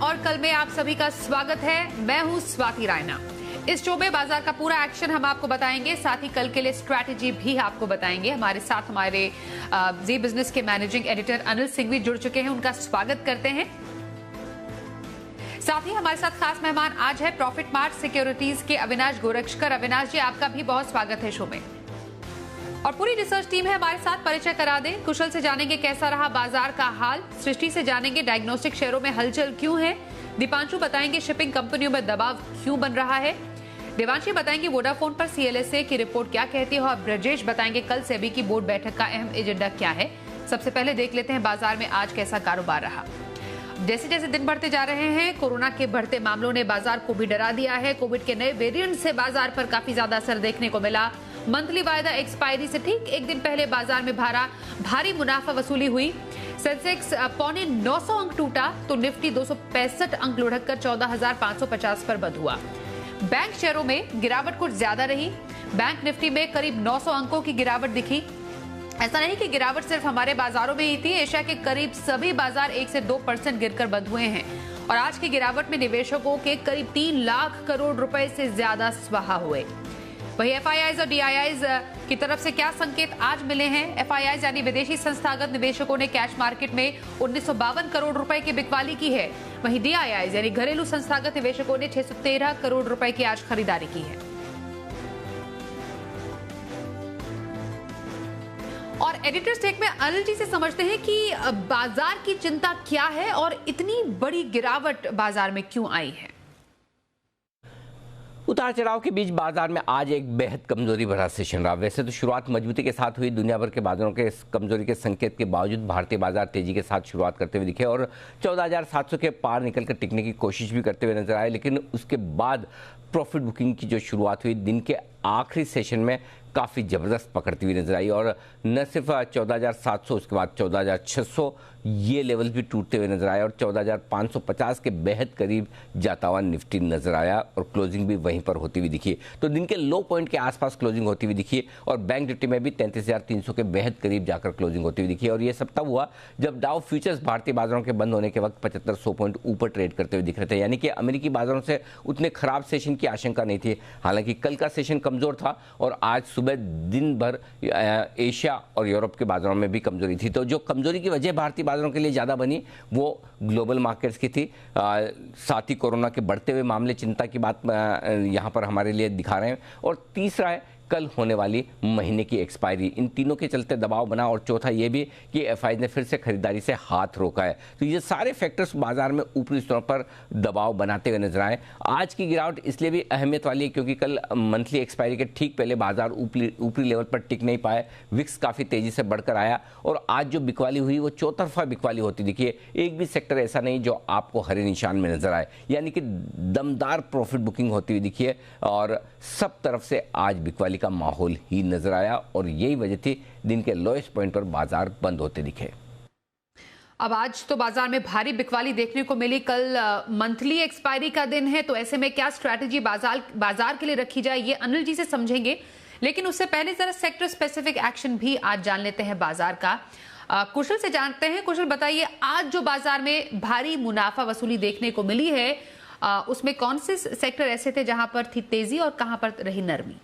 और कल में आप सभी का स्वागत है। मैं हूं स्वाति रायना। इस शो में बाजार का पूरा एक्शन हम आपको बताएंगे, साथ ही कल के लिए स्ट्रैटेजी भी आपको बताएंगे। हमारे साथ हमारे जी बिजनेस के मैनेजिंग एडिटर अनिल सिंह भी जुड़ चुके हैं, उनका स्वागत करते हैं। साथ ही हमारे साथ खास मेहमान आज है प्रॉफिट मार्ट सिक्योरिटीज के अविनाश गोरक्षकर। अविनाश जी, आपका भी बहुत स्वागत है शो में। और पूरी रिसर्च टीम है हमारे साथ। परिचय करा दें, कुशल से जानेंगे कैसा रहा बाजार का हाल, सृष्टि से जानेंगे डायग्नोस्टिक शेयरों में हलचल क्यों है, दीपांशु बताएंगे शिपिंग कंपनियों में दबाव क्यों बन रहा है, देवांशी बताएंगे वोडाफोन पर सीएलएसए की रिपोर्ट क्या कहती है, और ब्रजेश बताएंगे कल सेबी की बोर्ड बैठक का अहम एजेंडा क्या है। सबसे पहले देख लेते हैं बाजार में आज कैसा कारोबार रहा। जैसे जैसे दिन बढ़ते जा रहे हैं, कोरोना के बढ़ते मामलों ने बाजार को भी डरा दिया है। कोविड के नए वेरिएंट से बाजार पर काफी ज्यादा असर देखने को मिला। मंथली वायदा एक्सपायरी से ठीक एक दिन पहले बाजार में भारी मुनाफा वसूली हुई। सेंसेक्स 950 अंक टूटा तो निफ्टी 265 अंक लुढ़क कर 14,550 पर बंद हुआ। बैंक शेयरों में गिरावट कुछ ज्यादा रही। बैंक निफ्टी में करीब 900 अंकों की गिरावट दिखी। ऐसा नहीं कि गिरावट सिर्फ हमारे बाजारों में ही थी, एशिया के करीब सभी बाजार 1 से 2% गिरकर बंद हुए हैं। और आज की गिरावट में निवेशकों के करीब 3 लाख करोड़ रुपए से ज्यादा स्वाहा हुए। वही एफआईआईज और डीआईआईज की तरफ से क्या संकेत आज मिले हैं। एफआईआईज यानी विदेशी संस्थागत निवेशकों ने कैश मार्केट में 1952 करोड़ रुपए की बिकवाली की है। वहीं डीआईआईज यानी घरेलू संस्थागत निवेशकों ने 613 करोड़ रुपए की आज खरीदारी की है। और एडिटर्स टेक में अनिल जी से समझते हैं कि बाजार की चिंता क्या है और इतनी बड़ी गिरावट बाजार में क्यों आई है। उतार चढ़ाव के बीच बाजार में आज एक बेहद कमजोरी भरा सेशन रहा। वैसे तो शुरुआत मजबूती के साथ हुई। दुनिया भर के बाजारों के कमजोरी के संकेत के बावजूद भारतीय बाजार तेजी के साथ शुरुआत करते हुए दिखे और 14,700 के पार निकलकर टिकने की कोशिश भी करते हुए नजर आए। लेकिन उसके बाद प्रॉफिट बुकिंग की जो शुरुआत हुई दिन के आखिरी सेशन में काफ़ी ज़बरदस्त पकड़ती हुई नजर आई और न सिर्फ 14,700 उसके बाद 14,600 ये लेवल भी टूटते हुए नजर आया और 14,550 के बेहद करीब जाता हुआ निफ्टी नजर आया और क्लोजिंग भी वहीं पर होती हुई दिखी। तो दिन के लो पॉइंट के आसपास क्लोजिंग होती हुई दिखी और बैंक निफ्टी में भी 33,300 के बेहद करीब जाकर क्लोजिंग होती हुई दिखी। और ये सब तब हुआ जब डाउ फ्यूचर्स भारतीय बाजारों के बंद होने के वक्त 7500 पॉइंट ऊपर ट्रेड करते हुए दिख रहे थे, यानी कि अमेरिकी बाजारों से उतने खराब सेशन की आशंका नहीं थी। हालांकि कल का सेशन कमजोर था और आज सुबह दिन भर एशिया और यूरोप के बाजारों में भी कमजोरी थी। तो जो कमजोरी की वजह भारतीय बाजारों के लिए ज़्यादा बनी वो ग्लोबल मार्केट्स की थी। साथ ही कोरोना के बढ़ते हुए मामले चिंता की बात यहाँ पर हमारे लिए दिखा रहे हैं। और तीसरा है कल होने वाली महीने की एक्सपायरी। इन तीनों के चलते दबाव बना और चौथा ये भी कि एफआई ने फिर से खरीदारी से हाथ रोका है। तो ये सारे फैक्टर्स बाजार में ऊपरी स्तर पर दबाव बनाते हुए नजर आए। आज की गिरावट इसलिए भी अहमियत वाली है क्योंकि कल मंथली एक्सपायरी के ठीक पहले बाजार ऊपरी लेवल पर टिक नहीं पाए। विक्स काफ़ी तेजी से बढ़कर आया और आज जो बिकवाली हुई वो चौतरफा बिकवाली होती दिखी है। एक भी सेक्टर ऐसा नहीं जो आपको हरे निशान में नजर आए, यानी कि दमदार प्रॉफिट बुकिंग होती हुई दिखी है और सब तरफ से आज बिकवाली का माहौल ही नजर आया और यही वजह थी दिन के लोएस्ट पॉइंट पर बाजार बंद होते दिखे। अब आज तो बाजार में भारी बिकवाली देखने को मिली। कल मंथली एक्सपायरी का दिन है, तो ऐसे में क्या स्ट्रैटेजी बाजार के लिए रखी जाए ये अनिल जी से समझेंगे। लेकिन उससे पहले जरा सेक्टर स्पेसिफिक एक्शन भी आज जान लेते हैं बाजार का। कुशल से जानते हैं। कुशल बताइए, आज जो बाजार में भारी मुनाफा वसूली देखने को मिली है उसमें कौन से सेक्टर ऐसे थे जहां पर थी तेजी और कहां पर रही नरमी?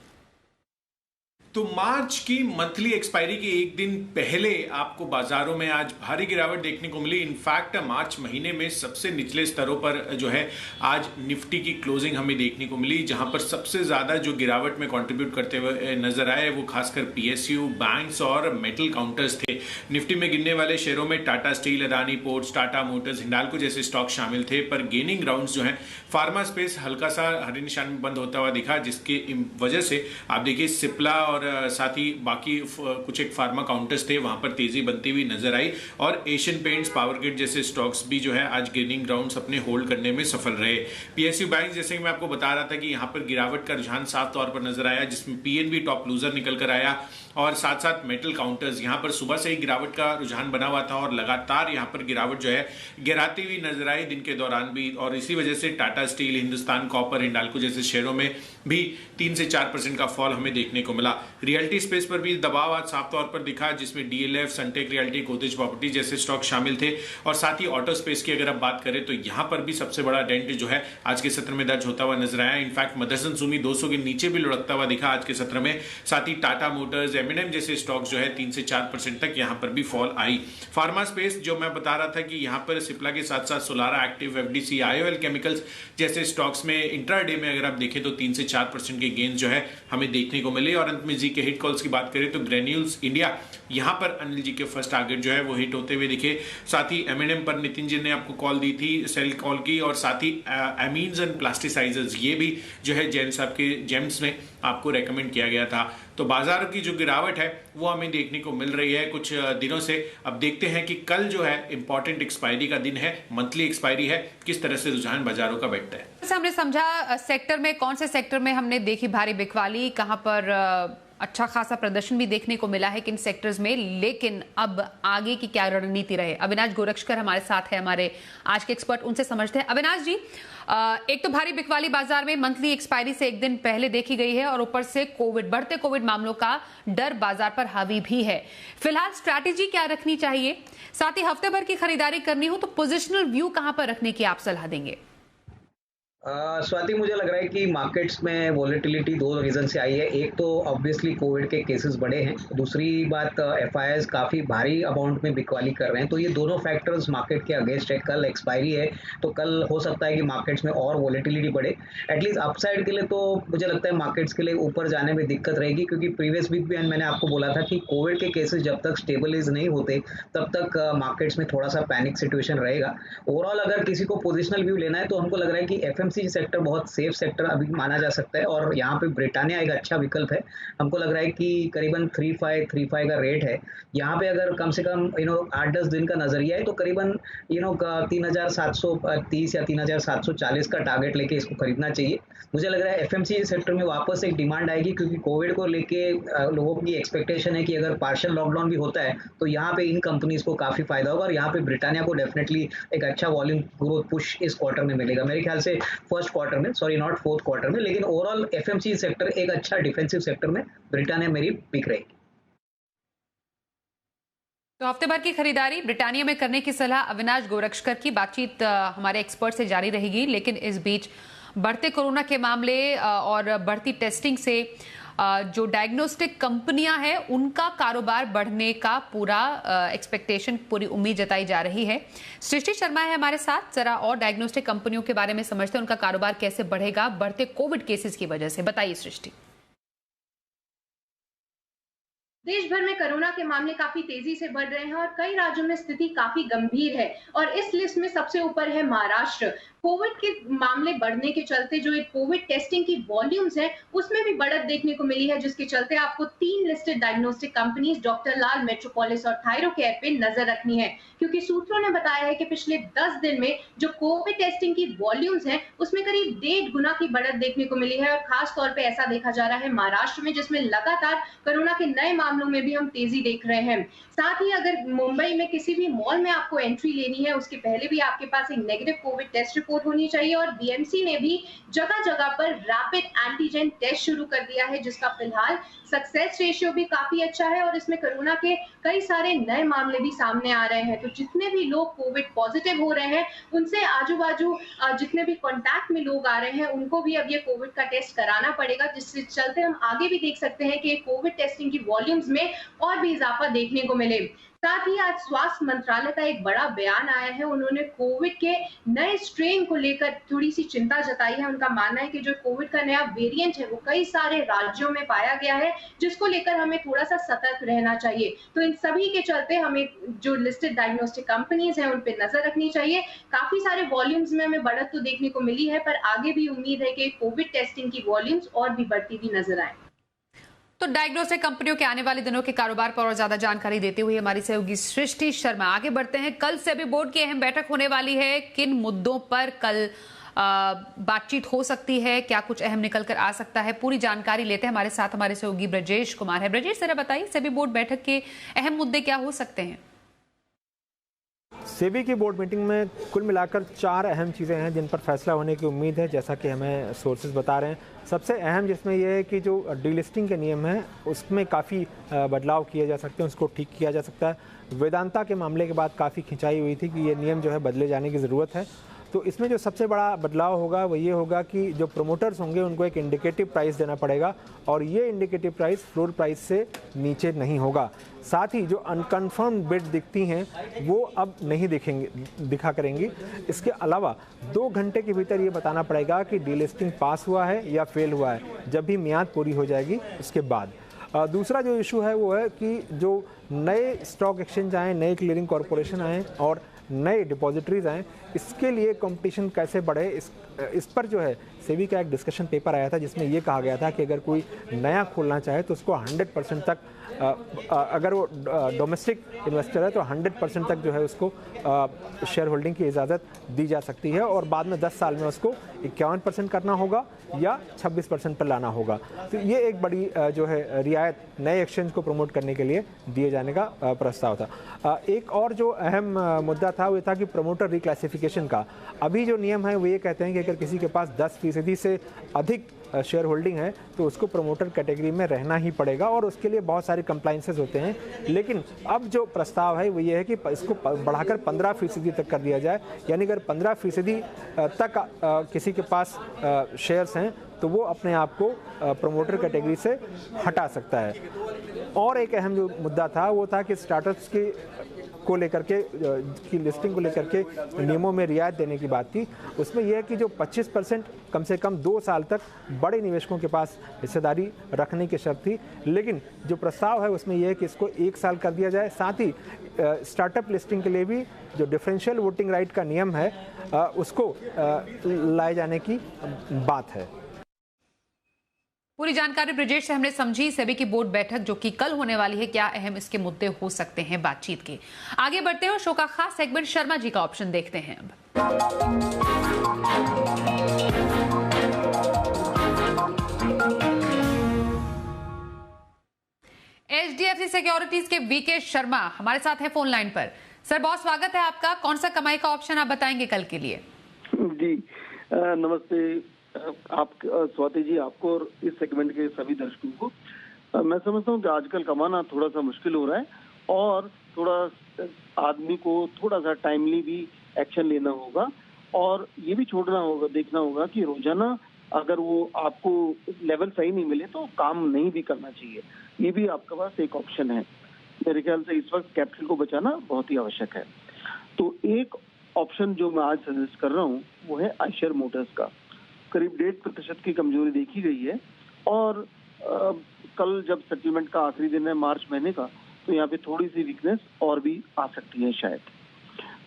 तो मार्च की मंथली एक्सपायरी के एक दिन पहले आपको बाजारों में आज भारी गिरावट देखने को मिली। इनफैक्ट मार्च महीने में सबसे निचले स्तरों पर जो है आज निफ्टी की क्लोजिंग हमें देखने को मिली, जहां पर सबसे ज्यादा जो गिरावट में कंट्रीब्यूट करते हुए नजर आए वो खासकर पीएसयू, बैंक्स और मेटल काउंटर्स थे। निफ्टी में गिनने वाले शेयरों में Tata steel, Adani ports, Tata Motors, Hindalco जैसे स्टॉक शामिल थे। पर गेनिंग ग्राउंड्स जो है फार्मा स्पेस हल्का सा हरे निशान में बंद होता हुआ दिखा, जिसके वजह से आप देखिए सिप्ला और साथ ही बाकी कुछ एक फार्मा काउंटर्स थे वहां पर तेजी बनती हुई नजर आई। और एशियन पेंट्स, पावर ग्रिड जैसे स्टॉक्स भी जो है आज गेनिंग ग्राउंड्स अपने होल्ड करने में सफल रहे। पीएसयू बैंक जैसे कि मैं आपको बता रहा था कि यहां पर गिरावट का रुझान साफ तौर पर नजर आया, जिसमें पीएनबी टॉप लूजर निकल कर आया और साथ साथ मेटल काउंटर्स यहां पर सुबह से ही गिरावट का रुझान बना हुआ था और लगातार यहां पर गिरावट जो है गिराती हुई नजर आई दिन के दौरान भी। और इसी वजह से टाटा स्टील, हिंदुस्तान कॉपर, हिंडाल्को जैसे शेयरों में भी 3 से 4% का फॉल हमें देखने को मिला। रियल्टी स्पेस पर भी दबाव आज साफ तौर पर दिखा, जिसमें डीएलएफ, सनटेक रियल्टी, गोदरेज प्रॉपर्टी जैसे स्टॉक शामिल थे। और साथ ही ऑटो स्पेस की अगर आप बात करें तो यहां पर भी सबसे बड़ा डेंट जो है आज के सत्र में दर्ज होता हुआ नजर आया। इनफैक्ट मदरसन सुमी 200 के नीचे भी लुढ़कता हुआ दिखा आज के सत्र में। साथ ही टाटा मोटर्स, एमएनएम जैसे स्टॉक जो है 3 से 4% तक यहां पर भी फॉल आई। फार्मा स्पेस जो मैं बता रहा था कि यहां पर सिप्ला के साथ साथ Solara, active, FDC, IOL chemicals जैसे स्टॉक्स में इंट्राडे में अगर आप देखें तो 3 से 4% के गेन जो है हमें देखने को मिले। और अंत में जी के हिट कॉल्स की बात करें तो ग्रेन्यूल्स इंडिया, यहां पर अनिल जी के फर्स्ट टारगेट जो है वो हिट होते हुए दिखे। साथ ही एमएनएम पर नितिन जी ने आपको कॉल दी थी, सेल कॉल की। और साथ ही एमीन्स एंड प्लास्टिसाइजर्स, ये भी जो है जैन साहब के जेम्स में आपको रेकमेंड किया गया था। तो बाजार की जो गिरावट है वो हमें देखने को मिल रही है कुछ दिनों से। अब देखते हैं कि कल जो है इंपॉर्टेंट एक्सपायरी का दिन है, मंथली एक्सपायरी है, किस तरह से रुझान बाजारों का बैठता है। हमने समझा सेक्टर में, कौन से सेक्टर में हमने देखी भारी बिकवाली, कहां पर अच्छा खासा प्रदर्शन भी देखने को मिला है किन सेक्टर्स में, लेकिन अब आगे की क्या रणनीति रहे। अविनाश गोरक्षकर हमारे साथ है, हमारे आज के एक्सपर्ट, उनसे समझते हैं। अविनाश जी, एक तो भारी बिकवाली बाजार में मंथली एक्सपायरी से एक दिन पहले देखी गई है और ऊपर से बढ़ते कोविड मामलों का डर बाजार पर हावी भी है। फिलहाल स्ट्रैटेजी क्या रखनी चाहिए, साथ ही हफ्ते भर की खरीदारी करनी हो तो पोजिशनल व्यू कहां पर रखने की आप सलाह देंगे? स्वाति, मुझे लग रहा है कि मार्केट्स में वॉलेटिलिटी 2 रीजन से आई है। एक तो ऑब्वियसली कोविड के केसेस बढ़े हैं, दूसरी बात एफआईआईज काफी भारी अमाउंट में बिकवाली कर रहे हैं। तो ये दोनों फैक्टर्स मार्केट के अगेंस्ट है। कल एक्सपायरी है तो कल हो सकता है कि मार्केट्स में और वॉलेटिलिटी बढ़े। एटलीस्ट अपसाइड के लिए तो मुझे लगता है मार्केट्स के लिए ऊपर जाने में दिक्कत रहेगी, क्योंकि प्रीवियस वीक भी मैंने आपको बोला था कि कोविड के केसेस जब तक स्टेबलाइज नहीं होते तब तक मार्केट्स में थोड़ा सा पैनिक सिचुएशन रहेगा। ओवरऑल अगर किसी को पोजिशनल व्यू लेना है तो हमको लग रहा है कि एफएमसीजी सेक्टर बहुत सेफ सेक्टर अभी माना जा सकता है और यहाँ पे ब्रिटानिया एक अच्छा विकल्प है। हमको लग रहा है कि करीबन 3.5 का रेट है। यहाँ पे अगर कम से कम 8-10 दिन का नजरिया है तो करीबन 3730 या 3740 का टारगेट लेके इसको खरीदना चाहिए। मुझे लग रहा है एफएमसीजी सेक्टर में वापस एक डिमांड आएगी, क्योंकि कोविड को लेके लोगों की एक्सपेक्टेशन है कि अगर पार्शियल लॉकडाउन भी होता है तो यहाँ पे इन कंपनीज को काफी फायदा होगा और यहाँ पे ब्रिटानिया को डेफिनेटली एक अच्छा वॉल्यूम ग्रोथ पुश इस क्वार्टर में मिलेगा। मेरे ख्याल से फर्स्ट क्वार्टर में, सॉरी नॉट फोर्थ क्वार्टर में, लेकिन ओवरऑल एफएमसीजी सेक्टर एक अच्छा डिफेंसिव सेक्टर में ब्रिटानिया मेरी पिक रहेगी। तो हफ्ते भर की खरीदारी ब्रिटानिया में करने की सलाह अविनाश गोरक्षकर की। बातचीत हमारे एक्सपर्ट से जारी रहेगी, लेकिन इस बीच बढ़ते कोरोना के मामले और बढ़ती टेस्टिंग से जो डायग्नोस्टिक कंपनियां हैं उनका कारोबार बढ़ने का पूरा एक्सपेक्टेशन, पूरी उम्मीद जताई जा रही है। सृष्टि शर्मा है हमारे साथ, जरा और डायग्नोस्टिक कंपनियों के बारे में समझते हैं, उनका कारोबार कैसे बढ़ेगा बढ़ते कोविड केसेस की वजह से। बताइए सृष्टि। देश भर में कोरोना के मामले काफी तेजी से बढ़ रहे हैं और कई राज्यों में स्थिति काफी गंभीर है और इस लिस्ट में सबसे ऊपर है महाराष्ट्र। कोविड के मामले बढ़ने के चलते जो कोविड टेस्टिंग की वॉल्यूम्स है उसमें भी बढ़त देखने को मिली है, जिसके चलते आपको 3 लिस्टेड डायग्नोस्टिक कंपनीज डॉक्टर लाल, मेट्रोपोलिस और थायरोकेयर पे नजर रखनी है, क्योंकि सूत्रों ने बताया है कि पिछले 10 दिन में जो कोविड टेस्टिंग की वॉल्यूम्स है उसमें करीब 1.5 गुना की बढ़त देखने को मिली है। और खास तौर पर ऐसा देखा जा रहा है महाराष्ट्र में, जिसमें लगातार कोरोना के नए मामलों में भी हम तेजी देख रहे हैं। साथ ही अगर मुंबई में किसी भी मॉल में आपको एंट्री लेनी है उसके पहले भी आपके पास एक नेगेटिव कोविड टेस्ट रिपोर्ट होनी चाहिए। और बीएमसी ने भी जगह जगह पर रैपिड एंटीजन टेस्ट शुरू कर दिया है, जिसका फिलहाल सक्सेस रेशियो भी काफी अच्छा है और इसमें कोरोना के कई सारे नए मामले भी सामने आ रहे हैं। तो जितने भी लोग कोविड पॉजिटिव हो रहे हैं उनसे आजू बाजू जितने भी कॉन्टैक्ट में लोग आ रहे हैं उनको भी अब ये कोविड का टेस्ट कराना पड़ेगा, जिससे चलते हम आगे भी देख सकते हैं कि कोविड टेस्टिंग की वॉल्यूम्स में और भी इजाफा देखने को मिले। साथ ही आज स्वास्थ्य मंत्रालय का एक बड़ा बयान आया है, उन्होंने कोविड के नए स्ट्रेन को लेकर थोड़ी सी चिंता जताई है। उनका मानना है कि जो कोविड का नया वेरिएंट है वो कई सारे राज्यों में पाया गया है, जिसको लेकर हमें थोड़ा सा सतर्क रहना चाहिए। तो इन सभी के चलते हमें जो लिस्टेड डायग्नोस्टिक कंपनीज हैं उन पे नजर रखनी चाहिए। काफी सारे वॉल्यूम्स में हमें बढ़त तो देखने को मिली है, पर आगे भी उम्मीद है कि कोविड टेस्टिंग की वॉल्यूम्स और भी बढ़ती हुई नजर आए। तो डायग्नोस्टिक कंपनियों के आने वाले दिनों के कारोबार पर और ज्यादा जानकारी देते हुए हमारी सहयोगी सृष्टि शर्मा। आगे बढ़ते हैं, कल सेबी बोर्ड की अहम बैठक होने वाली है, किन मुद्दों पर कल बातचीत हो सकती है, क्या कुछ अहम निकल कर आ सकता है, पूरी जानकारी लेते हैं। हमारे साथ हमारे सहयोगी ब्रजेश कुमार है। ब्रजेश, जरा बताइए सेबी बोर्ड बैठक के अहम मुद्दे क्या हो सकते हैं? सेबी की बोर्ड मीटिंग में कुल मिलाकर 4 अहम चीज़ें हैं जिन पर फैसला होने की उम्मीद है, जैसा कि हमें सोर्सेज बता रहे हैं। सबसे अहम जिसमें यह है कि जो डीलिस्टिंग के नियम हैं उसमें काफ़ी बदलाव किए जा सकते हैं, उसको ठीक किया जा सकता है। वेदांता के मामले के बाद काफ़ी खिंचाई हुई थी कि ये नियम जो है बदले जाने की ज़रूरत है। तो इसमें जो सबसे बड़ा बदलाव होगा वो ये होगा कि जो प्रोमोटर्स होंगे उनको एक इंडिकेटिव प्राइस देना पड़ेगा और ये इंडिकेटिव प्राइस फ्लोर प्राइस से नीचे नहीं होगा। साथ ही जो अनकन्फर्म्ड बिड दिखती हैं वो अब नहीं दिखा करेंगी। इसके अलावा 2 घंटे के भीतर ये बताना पड़ेगा कि डीलिस्टिंग पास हुआ है या फेल हुआ है, जब भी मियाद पूरी हो जाएगी उसके बाद। दूसरा जो इशू है वो है कि जो नए स्टॉक एक्सचेंज आए, नए क्लियरिंग कॉरपोरेशन आए और नए डिपॉजिटरीज आए, इसके लिए कंपटीशन कैसे बढ़े, इस पर जो है सेबी का एक डिस्कशन पेपर आया था जिसमें ये कहा गया था कि अगर कोई नया खोलना चाहे तो उसको 100% तक, अगर वो डोमेस्टिक इन्वेस्टर है तो 100% तक जो है उसको शेयर होल्डिंग की इजाज़त दी जा सकती है और बाद में 10 साल में उसको 51% करना होगा या 26% पर लाना होगा। तो ये एक बड़ी जो है रियायत नए एक्सचेंज को प्रमोट करने के लिए दिए जाने का प्रस्ताव था। एक और जो अहम मुद्दा था वो था कि प्रमोटर रिक्लासिफिकेशन का। अभी जो नियम है वो ये कहते हैं कि अगर किसी के पास 10% से अधिक शेयर होल्डिंग है तो उसको प्रमोटर कैटेगरी में रहना ही पड़ेगा और उसके लिए बहुत सारे कंप्लाइंसेस होते हैं। लेकिन अब जो प्रस्ताव है वो ये है कि इसको बढ़ाकर 15% तक कर दिया जाए, यानी अगर 15% तक किसी के पास शेयर्स हैं तो वो अपने आप को प्रमोटर कैटेगरी से हटा सकता है। और एक अहम जो मुद्दा था वो था कि स्टार्टअप्स को लेकर के की लिस्टिंग को लेकर के नियमों में रियायत देने की बात थी। उसमें यह है कि जो 25% कम से कम 2 साल तक बड़े निवेशकों के पास हिस्सेदारी रखने की शर्त थी, लेकिन जो प्रस्ताव है उसमें यह है कि इसको 1 साल कर दिया जाए। साथ ही स्टार्टअप लिस्टिंग के लिए भी जो डिफरेंशियल वोटिंग राइट का नियम है उसको लाए जाने की बात है। पूरी जानकारी ब्रिजेश से हमने समझी। सेबी की बोर्ड बैठक जो कि कल होने वाली है, क्या अहम इसके मुद्दे हो सकते हैं बातचीत के। आगे बढ़ते हैं और शो का खास सेगमेंट शर्मा जी का ऑप्शन देखते हैं अब। HDFC सिक्योरिटीज के वीके शर्मा हमारे साथ हैं फोन लाइन पर। सर बहुत स्वागत है आपका। कौन सा कमाई का ऑप्शन आप बताएंगे कल के लिए? जी नमस्ते आप स्वाति जी, आपको और इस सेगमेंट के सभी दर्शकों को। मैं समझता हूँ कि आजकल कमाना थोड़ा सा मुश्किल हो रहा है और थोड़ा आदमी को थोड़ा सा टाइमली भी एक्शन लेना होगा और ये भी छोड़ना होगा, देखना होगा कि रोजाना अगर वो आपको लेवल सही नहीं मिले तो काम नहीं भी करना चाहिए। ये भी आपके पास एक ऑप्शन है। मेरे ख्याल से इस वक्त कैपिटल को बचाना बहुत ही आवश्यक है। तो एक ऑप्शन जो मैं आज सजेस्ट कर रहा हूँ वो है आयशर मोटर्स का। करीब 1.5% की कमजोरी देखी गई है और कल जब सेटलमेंट का आखिरी दिन है मार्च महीने का, तो यहाँ पे थोड़ी सी वीकनेस और भी आ सकती है शायद।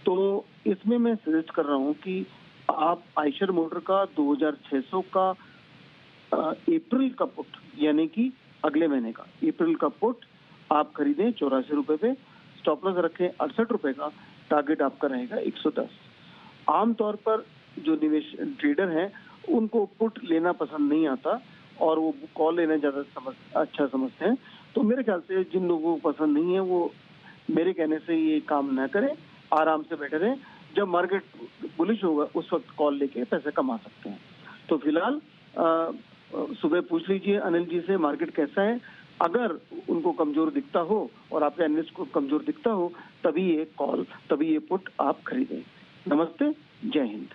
तो इसमें मैं सजेस्ट कर रहा हूँ कि आप आयशर मोटर का 2600 का अप्रैल का पुट, यानी कि अगले महीने का अप्रैल का पुट आप खरीदें 84 रुपए पे, स्टॉप लॉस रखें 68 रुपए का, टारगेट आपका रहेगा 110। आमतौर पर जो निवेश ट्रेडर हैं उनको पुट लेना पसंद नहीं आता और वो कॉल लेना ज्यादा अच्छा समझते हैं। तो मेरे ख्याल से जिन लोगों को पसंद नहीं है वो मेरे कहने से ये काम न करें, आराम से बैठे रहें। जब मार्केट बुलिश होगा उस वक्त कॉल लेके पैसे कमा सकते हैं। तो फिलहाल सुबह पूछ लीजिए अनिल जी से मार्केट कैसा है। अगर उनको कमजोर दिखता हो और आपके एनालिस्ट को कमजोर दिखता हो तभी ये कॉल, तभी ये पुट आप खरीदें। नमस्ते, जय हिंद।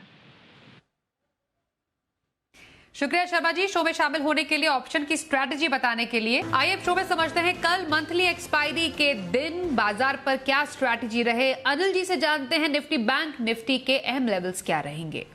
शुक्रिया शर्मा जी शो में शामिल होने के लिए, ऑप्शन की स्ट्रैटेजी बताने के लिए। आइए शो में समझते हैं कल मंथली एक्सपायरी के दिन बाजार पर क्या स्ट्रैटेजी रहे। अनिल जी से जानते हैं निफ्टी बैंक निफ्टी के अहम लेवल्स क्या रहेंगे।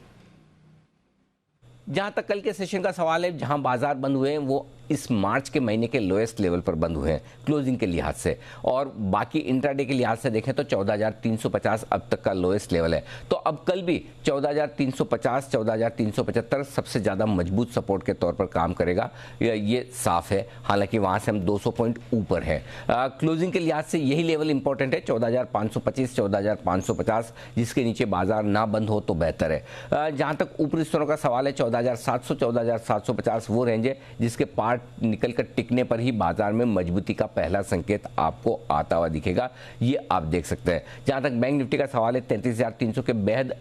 जहां तक कल के सेशन का सवाल है, जहां बाजार बंद हुए हैं वो इस मार्च के महीने के लोएस्ट लेवल पर बंद हुए हैं क्लोजिंग के लिहाज से, और बाकी इंट्राडे के लिहाज से देखें तो 14,350 अब तक का लोएस्ट लेवल है। तो अब कल भी 14,350 14,375 सबसे ज़्यादा मजबूत सपोर्ट के तौर पर काम करेगा, ये साफ है। हालांकि वहां से हम 200 पॉइंट ऊपर है। क्लोजिंग के लिहाज से यही लेवल इंपॉर्टेंट है, 14,525 14,550, जिसके नीचे बाजार ना बंद हो तो बेहतर है। जहां तक ऊपरी स्तरों का सवाल है, 14,700 14,750 वो रेंज है जिसके पार्ट निकलकर टिकने पर ही बाजार में मजबूती का पहला संकेत आपको आता हुआ दिखेगा, ये आप देख सकते हैं। जहां तक बैंक निफ्टी का सवाल है, 33,300 के बेहद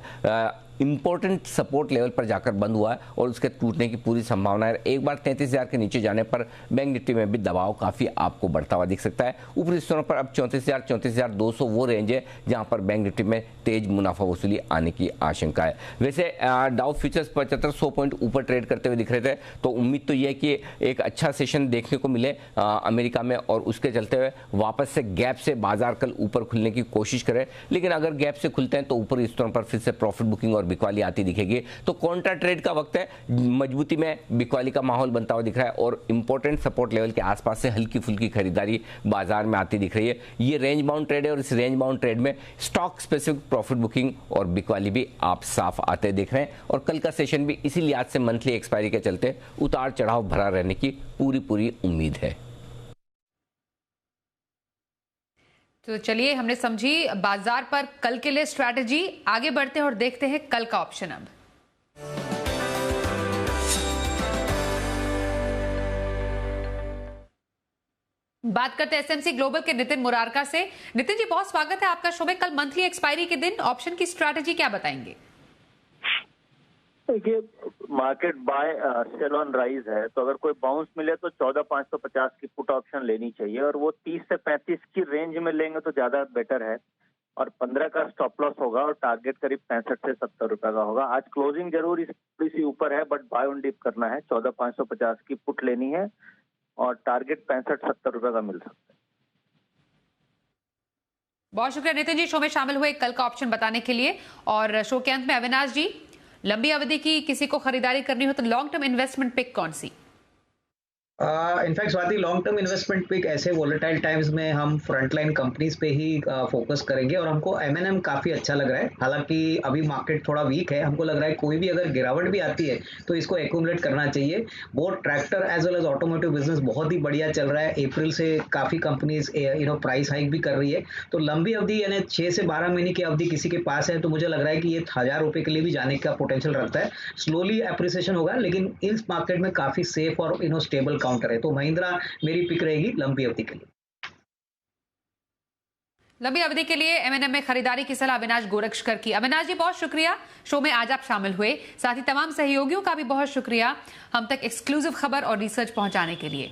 इंपॉर्टेंट सपोर्ट लेवल पर जाकर बंद हुआ है और उसके टूटने की पूरी संभावना है। एक बार 33,000 के नीचे जाने पर बैंक निफ्टी में भी दबाव काफी आपको बढ़ता हुआ दिख सकता है। ऊपरी स्तरों पर अब 34,000 34,200 वो रेंज है जहां पर बैंक निफ्टी में तेज मुनाफा वसूली आने की आशंका है। वैसे डाउ फ्यूचर्स 7500 पॉइंट ऊपर ट्रेड करते हुए दिख रहे थे, तो उम्मीद तो यह है कि एक अच्छा सेशन देखने को मिले अमेरिका में और उसके चलते हुए वापस से गैप से बाजार कल ऊपर खुलने की कोशिश करे। लेकिन अगर गैप से खुलते हैं तो ऊपरी स्तरों पर फिर से प्रॉफिट बुकिंग और बिकवाली आती दिखेगी। तो कॉन्ट्रा ट्रेड का वक्त है, मजबूती में बिकवाली का माहौल बनता हुआ दिख रहा है और इंपॉर्टेंट सपोर्ट लेवल के आसपास से हल्की फुल्की खरीदारी बाजार में आती दिख रही है। ये रेंज बाउंड ट्रेड है और इस रेंज बाउंड ट्रेड में स्टॉक स्पेसिफिक प्रॉफिट बुकिंग और बिकवाली भी आप साफ आते दिख रहे हैं। और कल का सेशन भी इसी लिहाज से मंथली एक्सपायरी के चलते उतार चढ़ाव भरा रहने की पूरी उम्मीद है। तो चलिए, हमने समझी बाजार पर कल के लिए स्ट्रैटेजी। आगे बढ़ते हैं और देखते हैं कल का ऑप्शन। अब बात करते हैं एसएमसी ग्लोबल के नितिन मुरारका से। नितिन जी, बहुत स्वागत है आपका शो में। कल मंथली एक्सपायरी के दिन ऑप्शन की स्ट्रैटेजी क्या बताएंगे? देखिए, market buy sell on rise है, तो अगर कोई बाउंस मिले तो 14,550 की पुट ऑप्शन लेनी चाहिए और वो 30 से 35 की रेंज में लेंगे तो ज्यादा बेटर है। और 15 का स्टॉप लॉस होगा और टारगेट करीब 65 से 70 रुपए का होगा। आज क्लोजिंग जरूर थोड़ी सी ऊपर है, बट बाय ऑन डिप करना है। 14,550 की पुट लेनी है और टारगेट 65-70 रुपए का मिल सकता है। बहुत शुक्रिया नितिन जी, शो में शामिल हुए कल का ऑप्शन बताने के लिए। और शो के अंत में अविनाश जी, लंबी अवधि की किसी को खरीदारी करनी हो तो लॉन्ग टर्म इन्वेस्टमेंट पिक कौन सी? In fact Swati, long term investment pick ऐसे वोलेटाइल टाइम्स में हम फ्रंटलाइन कंपनीज पे ही फोकस करेंगे और हमको M&M काफी अच्छा लग रहा है। हालांकि अभी मार्केट थोड़ा वीक है, हमको लग रहा है कोई भी अगर गिरावट भी आती है तो इसको एक्यूमुलेट करना चाहिए। वो tractor as well as automotive business बहुत ही बढ़िया चल रहा है। अप्रैल से काफी कंपनीज प्राइस हाइक भी कर रही है। तो लंबी अवधि यानी 6 से 12 महीने की अवधि किसी के पास है तो मुझे लग रहा है कि ये 1000 रुपए के लिए भी जाने का पोटेंशियल रखता है। स्लोली एप्रिसिएशन होगा, लेकिन इस मार्केट में काफी सेफ और स्टेबल काउंटर है। तो महिंद्रा मेरी पिक रहेगी लंबी अवधि के लिए। लंबी अवधि के लिए M&M में खरीदारी की सलाह अविनाश गोरक्षकर की। अविनाश जी, बहुत शुक्रिया, शो में आज आप शामिल हुए। साथ ही तमाम सहयोगियों का भी बहुत शुक्रिया हम तक एक्सक्लूसिव खबर और रिसर्च पहुंचाने के लिए।